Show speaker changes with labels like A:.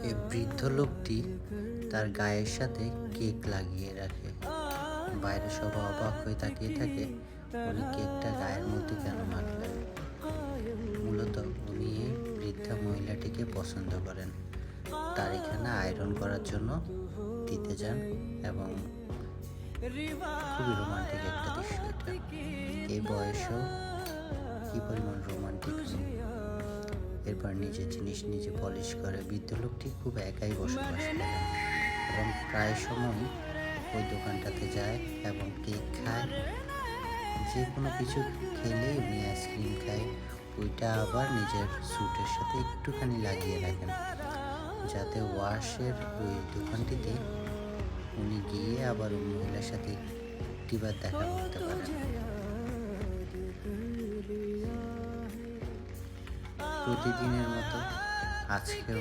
A: এই বৃদ্ধ লোকটি তার গায়ের সাথে কেক লাগিয়ে রাখে। বাইরে সবাই অবাক হয়ে তাকিয়ে থাকে, উনি কেকটা গায়ের মধ্যে কেন মাখলেন। মূলত উনি এই বৃদ্ধা মহিলাটিকে পছন্দ করেন, তার এখানে আয়রন করার জন্য দিতে যান এবং খুবই রোমান্টিক একটা দৃশ্য এটা। এই বয়সেও কি পরিমাণ রোমান্টিক। এরপর নিজের জিনিস নিজে পলিশ করে। বৃদ্ধ লোকটি খুব একাই বসবাস করেন এবং প্রায় সময় ওই দোকানটাতে যায় এবং কেক খায়। যে কোনো কিছু খেলেই উনি আইসক্রিম খায়, ওইটা আবার নিজের স্যুটের সাথে একটুখানি লাগিয়ে রাখেন, যাতে ওয়াশের ওই দোকানটিতে উনি গিয়ে আবার ওই মহিলার সাথে একটিবার দেখা করতে পারেন। প্রতিদিনের মতো আজকেও